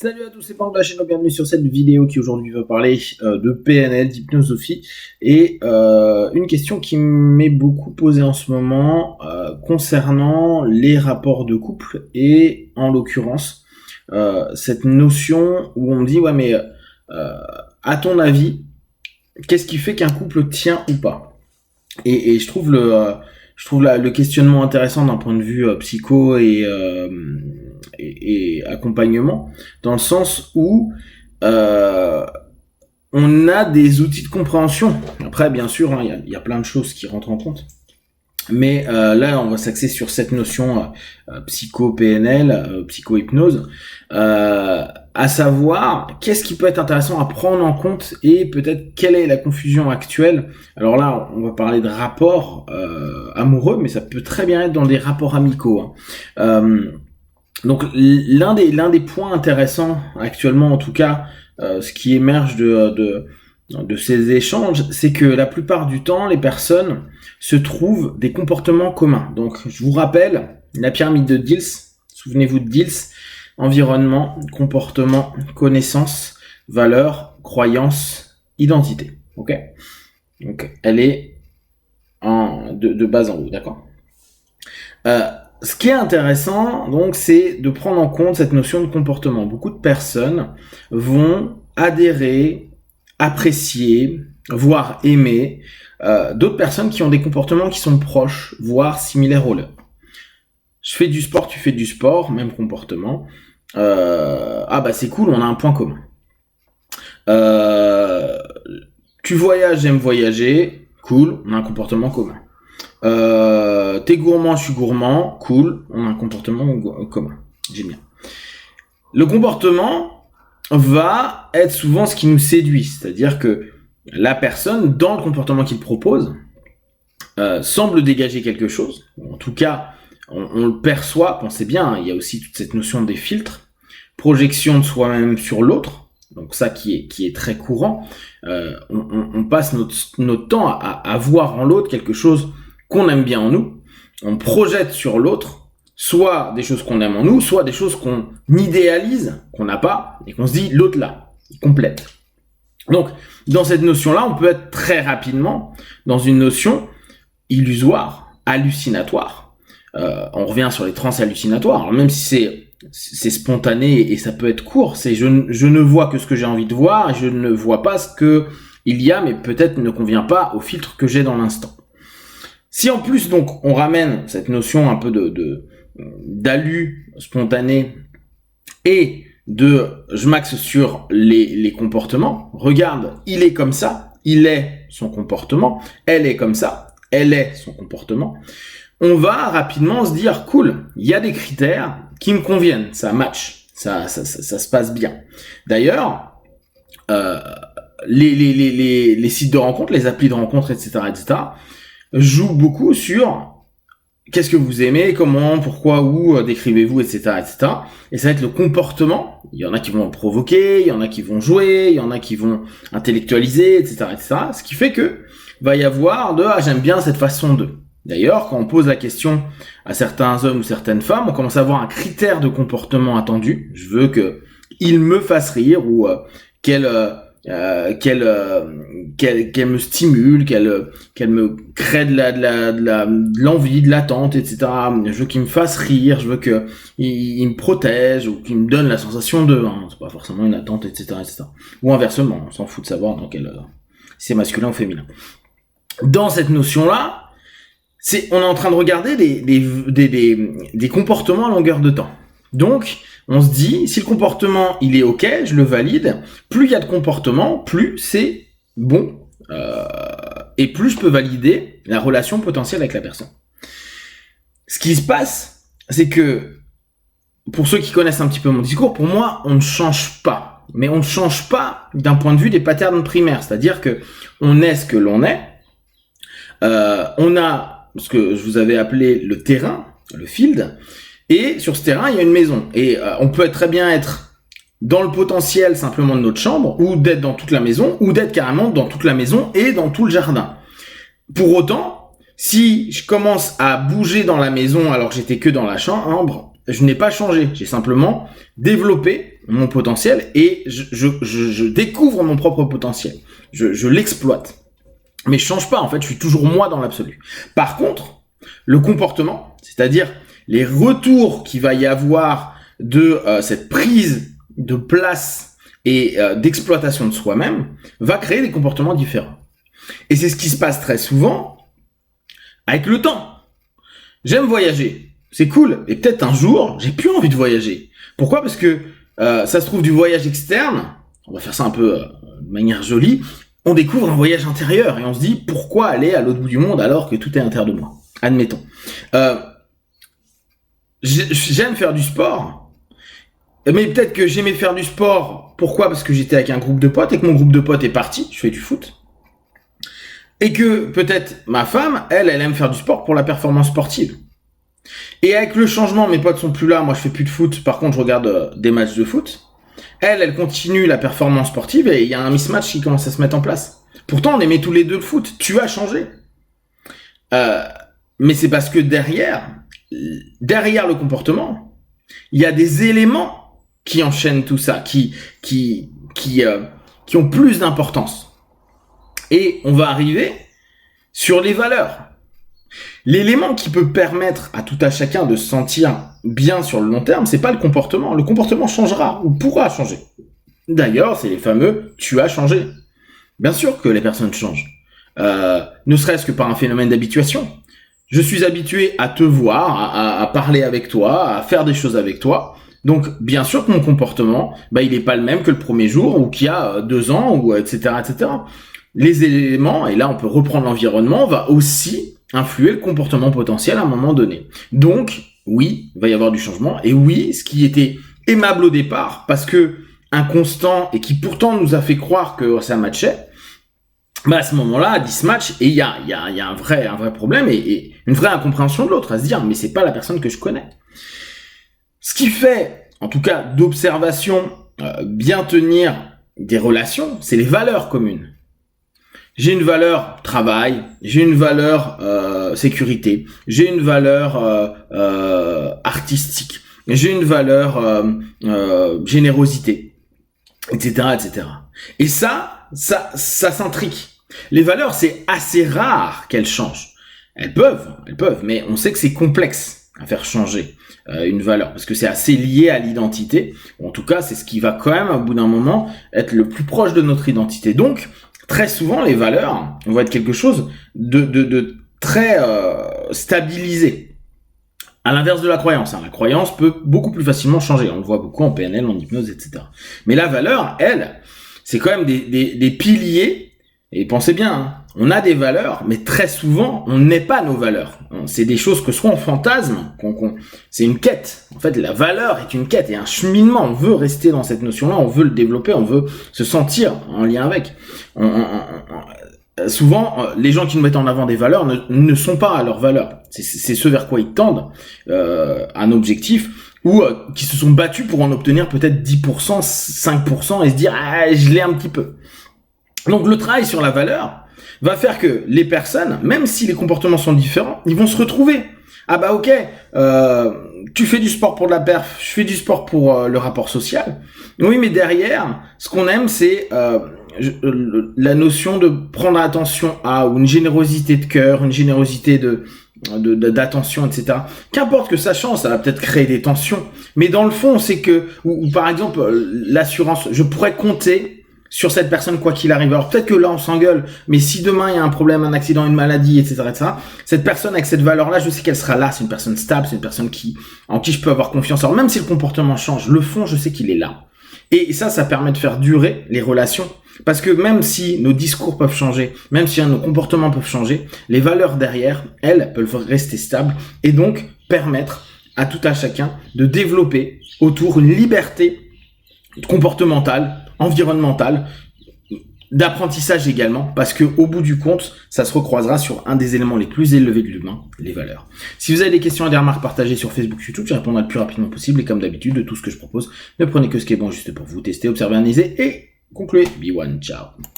Salut à tous, c'est Pank de la chaîne, bienvenue sur cette vidéo qui aujourd'hui va parler de PNL, d'hypnosophie, et une question qui m'est beaucoup posée en ce moment concernant les rapports de couple et en l'occurrence cette notion où on me dit ouais mais à ton avis qu'est-ce qui fait qu'un couple tient ou pas, et je trouve le questionnement intéressant d'un point de vue psycho et accompagnement, dans le sens où on a des outils de compréhension. Après, bien sûr, il y a plein de choses qui rentrent en compte. Mais là, on va s'axer sur cette notion psycho-PNL, psycho-hypnose, à savoir qu'est-ce qui peut être intéressant à prendre en compte et peut-être quelle est la confusion actuelle. Alors là, on va parler de rapports amoureux, mais ça peut très bien être dans des rapports amicaux. Donc l'un des points intéressants actuellement, en tout cas, ce qui émerge de ces échanges, c'est que la plupart du temps, les personnes se trouvent des comportements communs. Donc je vous rappelle la pyramide de Diels. Souvenez-vous de Diels: environnement, comportement, connaissance, valeurs, croyances, identité. Ok. Donc elle est de bas en haut, d'accord. Ce qui est intéressant, donc, c'est de prendre en compte cette notion de comportement. Beaucoup de personnes vont adhérer, apprécier, voire aimer d'autres personnes qui ont des comportements qui sont proches, voire similaires aux leurs. Je fais du sport, tu fais du sport, même comportement. Ah bah c'est cool, on a un point commun. Tu voyages, j'aime voyager, cool, on a un comportement commun. T'es gourmand, je suis gourmand, cool, on a un comportement commun, j'aime bien. Le comportement va être souvent ce qui nous séduit, c'est-à-dire que la personne, dans le comportement qu'il propose, semble dégager quelque chose. En tout cas, on le perçoit, pensez bien, il y a aussi toute cette notion des filtres, projection de soi-même sur l'autre. Donc ça qui est très courant. On passe notre temps à voir en l'autre quelque chose qu'on aime bien en nous. On projette sur l'autre soit des choses qu'on aime en nous, soit des choses qu'on idéalise, qu'on n'a pas, et qu'on se dit l'autre là, il complète. Donc dans cette notion-là, on peut être très rapidement dans une notion illusoire, hallucinatoire. On revient sur les trans hallucinatoires. Alors même si c'est spontané et ça peut être court, c'est je ne vois que ce que j'ai envie de voir, et je ne vois pas ce que il y a, mais peut-être ne convient pas au filtre que j'ai dans l'instant. Si en plus donc on ramène cette notion un peu d'allu spontané et de je m'axe sur les comportements, regarde, il est comme ça, il est son comportement, elle est comme ça, elle est son comportement, on va rapidement se dire cool, il y a des critères qui me conviennent, ça match, ça se passe bien. D'ailleurs, les sites de rencontres, les applis de rencontres, etc., jouent beaucoup sur qu'est-ce que vous aimez, comment, pourquoi, où, décrivez-vous, etc., etc. Et ça va être le comportement. Il y en a qui vont le provoquer, il y en a qui vont jouer, il y en a qui vont intellectualiser, etc., etc. Ce qui fait que va y avoir de j'aime bien cette façon de. D'ailleurs, quand on pose la question à certains hommes ou certaines femmes, on commence à avoir un critère de comportement attendu. Je veux que il me fasse rire ou qu'elle me stimule, qu'elle me crée de l'envie, de l'attente, etc. Je veux qu'il me fasse rire, je veux que il me protège ou qu'il me donne la sensation de, c'est pas forcément une attente, etc., etc. Ou inversement, on s'en fout de savoir dans quel, si c'est masculin ou féminin. Dans cette notion-là, on est en train de regarder des comportements à longueur de temps. Donc, on se dit, si le comportement, il est OK, je le valide, plus il y a de comportement, plus c'est bon, et plus je peux valider la relation potentielle avec la personne. Ce qui se passe, c'est que, pour ceux qui connaissent un petit peu mon discours, pour moi, on ne change pas. Mais on ne change pas d'un point de vue des patterns primaires. C'est-à-dire que on est ce que l'on est. On a ce que je vous avais appelé le terrain, le field. Et sur ce terrain, il y a une maison. Et on peut très bien être dans le potentiel simplement de notre chambre, ou d'être dans toute la maison, ou d'être carrément dans toute la maison et dans tout le jardin. Pour autant, si je commence à bouger dans la maison alors que j'étais que dans la chambre, je n'ai pas changé. J'ai simplement développé mon potentiel et je découvre mon propre potentiel. Je l'exploite. Mais je change pas, en fait, je suis toujours moi dans l'absolu. Par contre, le comportement, c'est-à-dire les retours qu'il va y avoir de cette prise de place et d'exploitation de soi-même, va créer des comportements différents. Et c'est ce qui se passe très souvent avec le temps. J'aime voyager, c'est cool, et peut-être un jour, j'ai plus envie de voyager. Pourquoi ? Parce que ça se trouve du voyage externe, on va faire ça un peu de manière jolie, on découvre un voyage intérieur et on se dit pourquoi aller à l'autre bout du monde alors que tout est à l'intérieur de moi. Admettons. J'aime faire du sport, mais peut-être que j'aimais faire du sport. Pourquoi ? Parce que j'étais avec un groupe de potes et que mon groupe de potes est parti, je fais du foot. Et que peut-être ma femme, elle aime faire du sport pour la performance sportive. Et avec le changement, mes potes sont plus là, moi je fais plus de foot, par contre je regarde des matchs de foot. Elle continue la performance sportive et il y a un mismatch qui commence à se mettre en place. Pourtant, on aimait tous les deux le foot. Tu as changé. Mais c'est parce que derrière le comportement, il y a des éléments qui enchaînent tout ça, qui ont plus d'importance. Et on va arriver sur les valeurs. L'élément qui peut permettre à tout à chacun de se sentir bien sur le long terme, c'est pas le comportement. Le comportement changera ou pourra changer. D'ailleurs, c'est les fameux « tu as changé ». Bien sûr que les personnes changent. Ne serait-ce que par un phénomène d'habituation. Je suis habitué à te voir, à parler avec toi, à faire des choses avec toi. Donc, bien sûr que mon comportement, il est pas le même que le premier jour ou qu'il y a 2 ans, ou etc., etc. Les éléments, et là on peut reprendre l'environnement, va aussi influer le comportement potentiel à un moment donné. Donc, oui, il va y avoir du changement. Et oui, ce qui était aimable au départ, parce que inconstant et qui pourtant nous a fait croire que ça matchait, à ce moment-là, dit ce match, et il y a un vrai problème et une vraie incompréhension de l'autre, à se dire, mais c'est pas la personne que je connais. Ce qui fait, en tout cas, d'observation, bien tenir des relations, c'est les valeurs communes. J'ai une valeur travail, j'ai une valeur sécurité, j'ai une valeur artistique, j'ai une valeur générosité, etc., etc. Et ça s'intrique. Les valeurs, c'est assez rare qu'elles changent. Elles peuvent, mais on sait que c'est complexe à faire changer une valeur, parce que c'est assez lié à l'identité. En tout cas, c'est ce qui va quand même, au bout d'un moment, être le plus proche de notre identité. Donc, très souvent, les valeurs vont être quelque chose de très stabilisé. À l'inverse de la croyance. La croyance peut beaucoup plus facilement changer. On le voit beaucoup en PNL, en hypnose, etc. Mais la valeur, elle, c'est quand même des piliers. Et pensez bien, on a des valeurs, mais très souvent, on n'est pas nos valeurs. C'est des choses que soit on fantasme, c'est une quête. En fait, la valeur est une quête et un cheminement. On veut rester dans cette notion-là, on veut le développer, on veut se sentir en lien avec. Souvent, les gens qui nous mettent en avant des valeurs ne sont pas à leurs valeurs. C'est ce vers quoi ils tendent, un objectif, ou qui se sont battus pour en obtenir peut-être 10%, 5% et se dire « Ah, je l'ai un petit peu ». Donc le travail sur la valeur va faire que les personnes, même si les comportements sont différents, ils vont se retrouver. Ah bah ok, tu fais du sport pour de la perf, je fais du sport pour le rapport social. Oui, mais derrière, ce qu'on aime, c'est la notion de prendre attention à, ou une générosité de cœur, une générosité d'attention, etc. Qu'importe que ça change, ça va peut-être créer des tensions. Mais dans le fond, c'est que, ou par exemple, l'assurance, je pourrais compter sur cette personne quoi qu'il arrive. Alors peut-être que là on s'engueule, mais si demain il y a un problème, un accident, une maladie, etc., cette personne avec cette valeur-là, je sais qu'elle sera là. C'est une personne stable, c'est une personne en qui je peux avoir confiance. Alors même si le comportement change, le fond, je sais qu'il est là. Et ça permet de faire durer les relations. Parce que même si nos discours peuvent changer, même si nos comportements peuvent changer, les valeurs derrière, elles, peuvent rester stables et donc permettre à tout à chacun de développer autour une liberté comportementale, environnementale, d'apprentissage également, parce que au bout du compte, ça se recroisera sur un des éléments les plus élevés de l'humain, les valeurs. Si vous avez des questions et des remarques partagées sur Facebook, YouTube, je répondrai le plus rapidement possible, et comme d'habitude, de tout ce que je propose, ne prenez que ce qui est bon juste pour vous, testez, observez, analysez, et concluez. Be one, ciao.